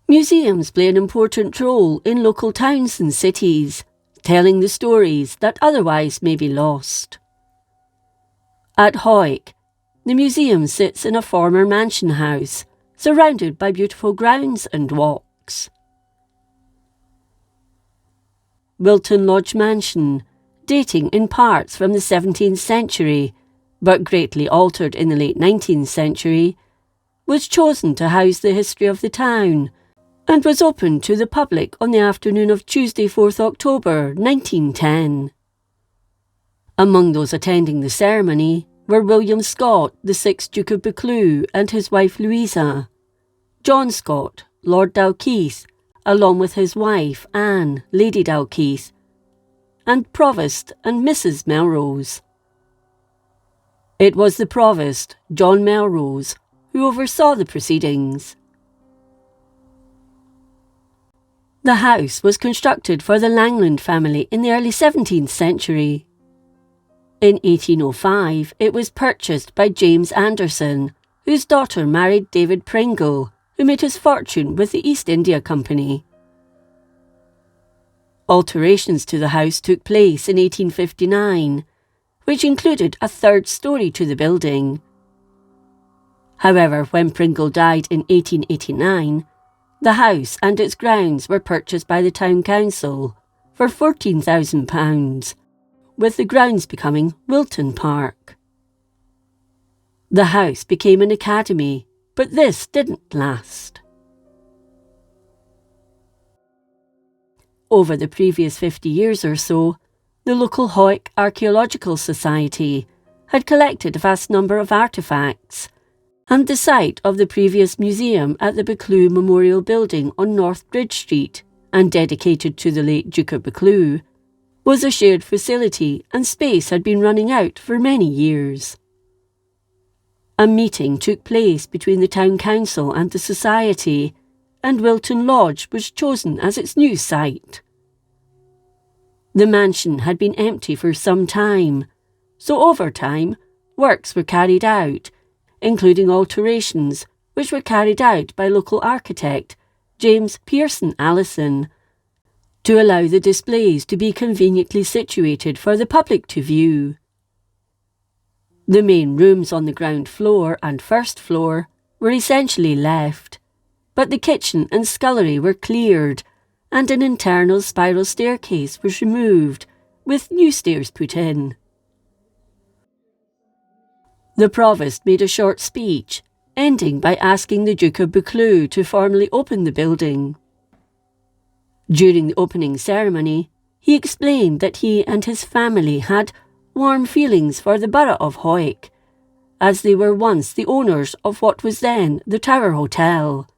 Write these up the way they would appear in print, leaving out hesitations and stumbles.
Museums play an important role in local towns and cities, telling the stories that otherwise may be lost. At Hawick, the museum sits in a former mansion house, surrounded by beautiful grounds and walks. Wilton Lodge Mansion, dating in parts from the 17th century, but greatly altered in the late 19th century, was chosen to house the history of the town, and was opened to the public on the afternoon of Tuesday, 4th October 1910. Among those attending the ceremony were William Scott, the 6th Duke of Buccleuch, and his wife Louisa, John Scott, Lord Dalkeith, along with his wife Anne, Lady Dalkeith, and Provost and Mrs. Melrose. It was the Provost, John Melrose, who oversaw the proceedings. The house was constructed for the Langland family in the early 17th century. In 1805, it was purchased by James Anderson, whose daughter married David Pringle, who made his fortune with the East India Company. Alterations to the house took place in 1859, which included a third story to the building. However, when Pringle died in 1889, the house and its grounds were purchased by the town council for £14,000, with the grounds becoming Wilton Park. The house became an academy, but this didn't last. Over the previous 50 years or so, the local Hawick Archaeological Society had collected a vast number of artefacts, and the site of the previous museum at the Buccleuch Memorial Building on North Bridge Street, and dedicated to the late Duke of Buccleuch, was a shared facility, and space had been running out for many years. A meeting took place between the town council and the society, and Wilton Lodge was chosen as its new site. The mansion had been empty for some time, so over time, works were carried out, including alterations which were carried out by local architect James Pearson Allison, to allow the displays to be conveniently situated for the public to view. The main rooms on the ground floor and first floor were essentially left, but the kitchen and scullery were cleared, and an internal spiral staircase was removed, with new stairs put in. The Provost made a short speech, ending by asking the Duke of Buccleuch to formally open the building. During the opening ceremony, he explained that he and his family had warm feelings for the borough of Hawick, as they were once the owners of what was then the Tower Hotel,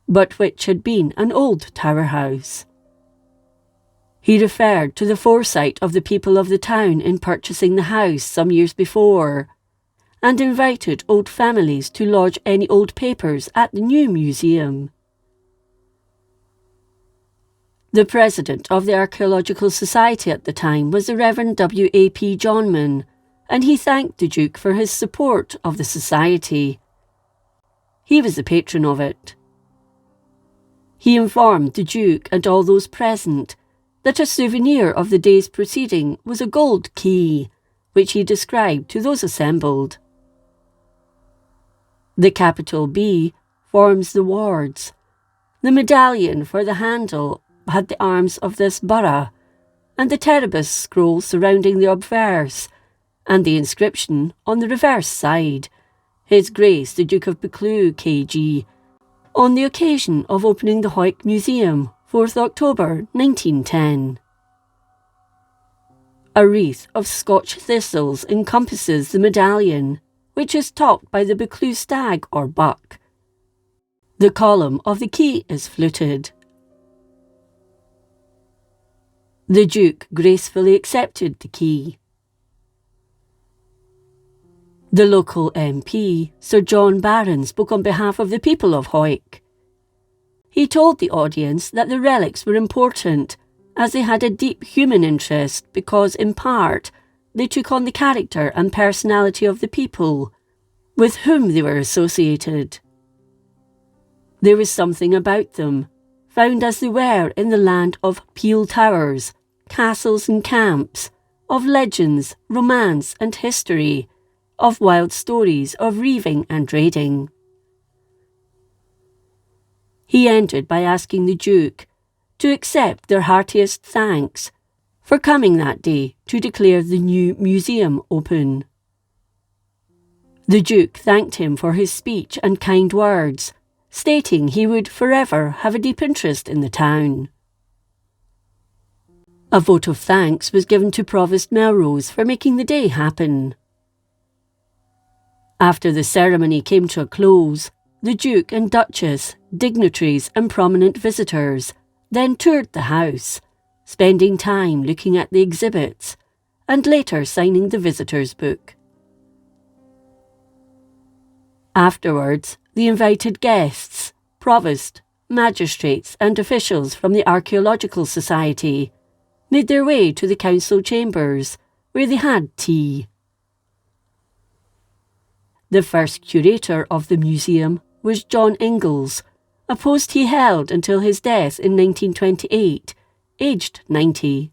but which had been an old tower house. He referred to the foresight of the people of the town in purchasing the house some years before, and invited old families to lodge any old papers at the new museum. The president of the Archaeological Society at the time was the Reverend W.A.P. Johnman, and he thanked the Duke for his support of the society. He was the patron of it. He informed the Duke and all those present that a souvenir of the day's proceeding was a gold key, which he described to those assembled. The capital B forms the wards. The medallion for the handle had the arms of this borough, and the Terebus scroll surrounding the obverse, and the inscription on the reverse side, His Grace the Duke of Buccleuch, KG, on the occasion of opening the Hawick Museum, 4th October 1910. A wreath of Scotch thistles encompasses the medallion, which is topped by the Buccleuch stag or buck. The column of the key is fluted. The Duke gracefully accepted the key. The local MP, Sir John Barron, spoke on behalf of the people of Hawick. He told the audience that the relics were important, as they had a deep human interest because, in part, they took on the character and personality of the people with whom they were associated. There was something about them, found as they were in the land of peel towers, castles and camps, of legends, romance and history, of wild stories of reaving and raiding. He ended by asking the Duke to accept their heartiest thanks for coming that day to declare the new museum open. The Duke thanked him for his speech and kind words, stating he would forever have a deep interest in the town. A vote of thanks was given to Provost Melrose for making the day happen. After the ceremony came to a close, the Duke and Duchess, dignitaries and prominent visitors then toured the house, spending time looking at the exhibits and later signing the visitors' book. Afterwards, the invited guests, provost, magistrates and officials from the Archaeological Society made their way to the council chambers, where they had tea. The first curator of the museum was John Ingalls, a post he held until his death in 1928, aged 90.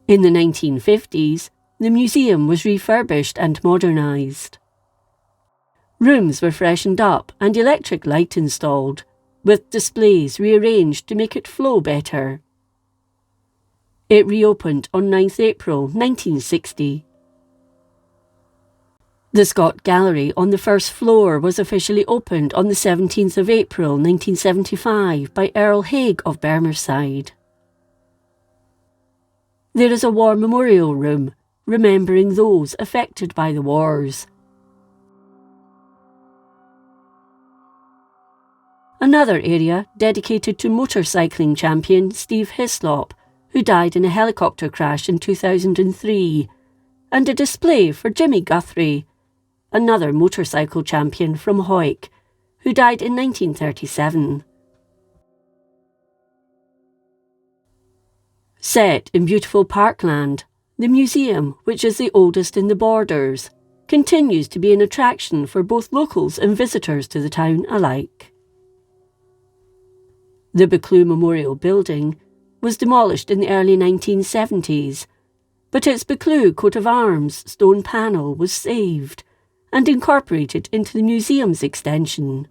In the 1950s, the museum was refurbished and modernised. Rooms were freshened up and electric light installed, with displays rearranged to make it flow better. It reopened on 9th April 1960. The Scott Gallery on the first floor was officially opened on the 17th of April 1975 by Earl Haig of Bermerside. There is a war memorial room, remembering those affected by the wars. Another area dedicated to motorcycling champion Steve Hislop, who died in a helicopter crash in 2003, and a display for Jimmy Guthrie, another motorcycle champion from Hawick, who died in 1937. Set in beautiful parkland, the museum, which is the oldest in the Borders, continues to be an attraction for both locals and visitors to the town alike. The Buccleuch Memorial Building was demolished in the early 1970s, but its Buccleuch coat of arms stone panel was saved and incorporated into the museum's extension.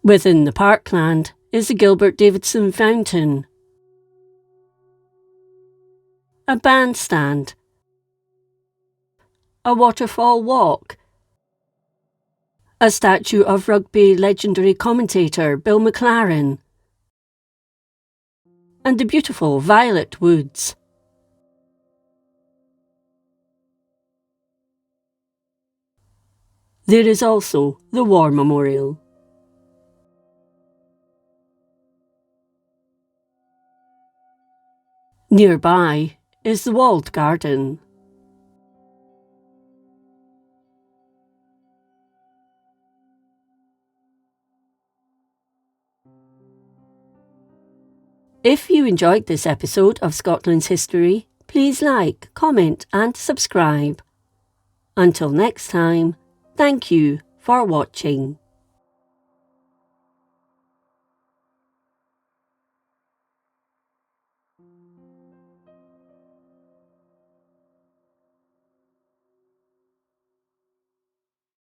Within the parkland is the Gilbert Davidson Fountain, a bandstand, a waterfall walk, a statue of rugby legendary commentator Bill McLaren, and the beautiful Violet Woods. There is also the War Memorial. Nearby is the walled garden. If you enjoyed this episode of Scotland's History, please like, comment and subscribe. Until next time, thank you for watching.